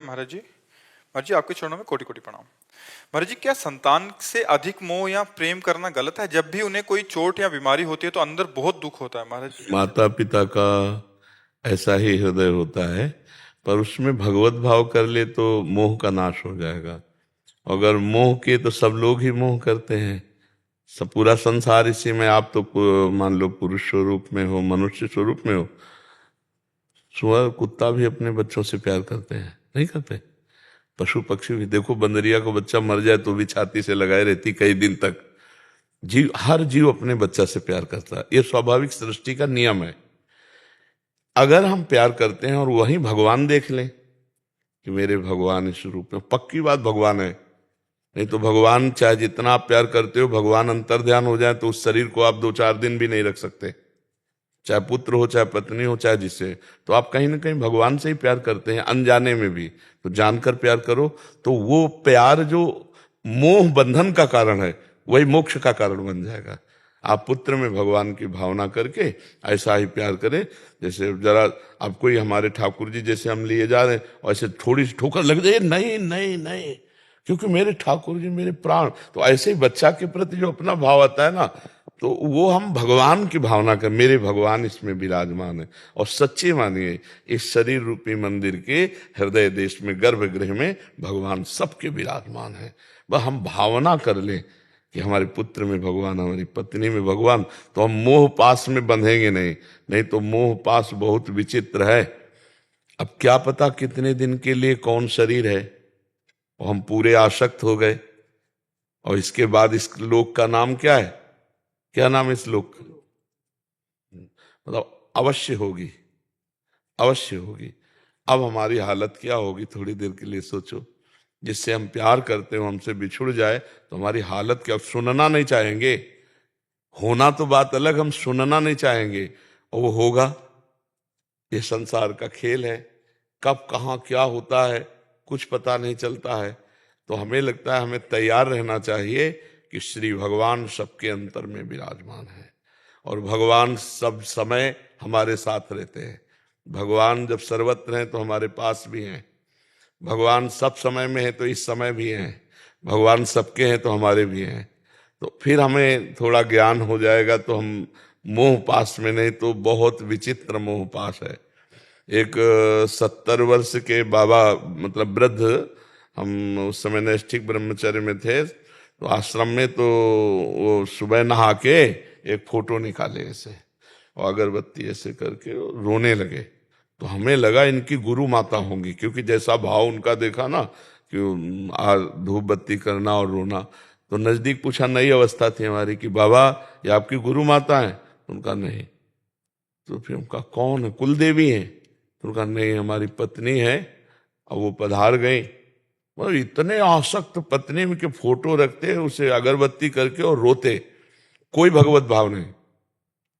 महाराज जी। महाराज जी, आपके चरणों में कोटि कोटि प्रणाम। महाराज जी, क्या संतान से अधिक मोह या प्रेम करना गलत है? जब भी उन्हें कोई चोट या बीमारी होती है तो अंदर बहुत दुख होता है महाराज जी। माता पिता का ऐसा ही हृदय होता है, पर उसमें भगवत भाव कर ले तो मोह का नाश हो जाएगा। अगर मोह के तो सब लोग ही मोह करते हैं, सब पूरा संसार इसी में। आप तो मान लो पुरुष स्वरूप में हो, मनुष्य स्वरूप में हो, सुअर कुत्ता भी अपने बच्चों से प्यार करते हैं, नहीं करते? पशु पक्षी भी देखो, बंदरिया को बच्चा मर जाए तो भी छाती से लगाए रहती कई दिन तक। जीव, हर जीव अपने बच्चा से प्यार करता है, ये स्वाभाविक सृष्टि का नियम है। अगर हम प्यार करते हैं और वहीं भगवान देख लें कि मेरे भगवान इस रूप में, पक्की बात भगवान है। नहीं तो भगवान चाहे जितना आप प्यार करते हो, भगवान अंतर ध्यान हो जाए तो उस शरीर को आप 2-4 दिन भी नहीं रख सकते, चाहे पुत्र हो, चाहे पत्नी हो, चाहे जिससे। तो आप कहीं ना कहीं भगवान से ही प्यार करते हैं, अनजाने में भी। तो जानकर प्यार करो, तो वो प्यार जो मोह बंधन का कारण है वही मोक्ष का कारण बन जाएगा। आप पुत्र में भगवान की भावना करके ऐसा ही प्यार करें। जैसे जरा आपको ही हमारे ठाकुर जी जैसे हम लिए जा रहे हैं, और ऐसे थोड़ी सी ठोकर लग जाए, नहीं नहीं नहीं, क्योंकि मेरे ठाकुर जी मेरे प्राण। तो ऐसे ही बच्चा के प्रति जो अपना भाव आता है ना, तो वो हम भगवान की भावना कर, मेरे भगवान इसमें विराजमान है। और सच्ची मानिए, इस शरीर रूपी मंदिर के हृदय देश में, गर्भगृह में भगवान सबके विराजमान है। वह हम भावना कर लें कि हमारे पुत्र में भगवान, हमारी पत्नी में भगवान, तो हम मोह पास में बंधेंगे नहीं। नहीं तो मोह पास बहुत विचित्र है। अब क्या पता कितने दिन के लिए कौन शरीर है, और हम पूरे आसक्त हो गए। और इसके बाद इस लोक का नाम क्या है? क्या नाम है इस लोक का? मतलब अवश्य होगी, अवश्य होगी। अब हमारी हालत क्या होगी, थोड़ी देर के लिए सोचो। जिससे हम प्यार करते हो हमसे बिछुड़ जाए तो हमारी हालत क्या? सुनना नहीं चाहेंगे। होना तो बात अलग, हम सुनना नहीं चाहेंगे। और वो होगा। ये संसार का खेल है, कब कहाँ क्या होता है कुछ पता नहीं चलता है। तो हमें लगता है हमें तैयार रहना चाहिए कि श्री भगवान सबके अंतर में विराजमान है, और भगवान सब समय हमारे साथ रहते हैं। भगवान जब सर्वत्र हैं तो हमारे पास भी हैं। भगवान सब समय में है तो इस समय भी हैं। भगवान सबके हैं तो हमारे भी हैं। तो फिर हमें थोड़ा ज्ञान हो जाएगा, तो हम मोह पास में नहीं तो बहुत विचित्र मोह पास है। एक 70 वर्ष के बाबा, मतलब वृद्ध, हम उस समय नैष्ठिक ब्रह्मचर्य में थे, तो आश्रम में तो वो सुबह नहा के एक फोटो निकाले ऐसे, और अगरबत्ती ऐसे करके रोने लगे। तो हमें लगा इनकी गुरु माता होंगी, क्योंकि जैसा भाव उनका देखा ना कि धूप बत्ती करना और रोना। तो नजदीक पूछा, नई अवस्था थी हमारी, कि बाबा ये आपकी गुरु माता है? उनका नहीं। तो फिर उनका कौन है? कुल देवी है? तो उनका नहीं, हमारी पत्नी है। और वो पधार गई, मतलब इतने आसक्त पत्नी में के फोटो रखते, उसे अगरबत्ती करके और रोते, कोई भगवत भाव नहीं।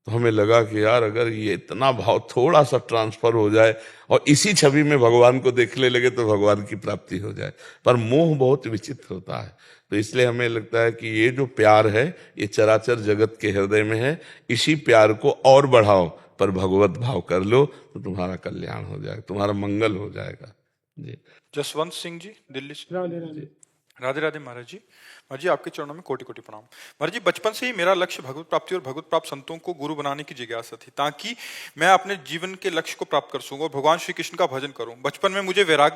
तो हमें लगा कि यार अगर ये इतना भाव थोड़ा सा ट्रांसफर हो जाए और इसी छवि में भगवान को देखने लगे तो भगवान की प्राप्ति हो जाए। पर मोह बहुत विचित्र होता है। तो इसलिए हमें लगता है कि ये जो प्यार है ये चराचर जगत के हृदय में है। इसी प्यार को और बढ़ाओ, पर भगवत भाव कर लो तो तुम्हारा कल्याण हो जाएगा, तुम्हारा मंगल हो जाएगा। जी। जसवंत सिंह जी, दिल्ली से। राधे राधे महाराज जी। महाराज जी, आपके चरणों में कोटि कोटि प्रणाम। महाराज जी, बचपन से ही मेरा लक्ष्य भगवत प्राप्ति और भगवत प्राप्त संतों को गुरु बनाने की जिज्ञासा थी, ताकि मैं अपने जीवन के लक्ष्य को प्राप्त कर सकूं और भगवान श्री कृष्ण का भजन करूं। बचपन में मुझे वैराग्य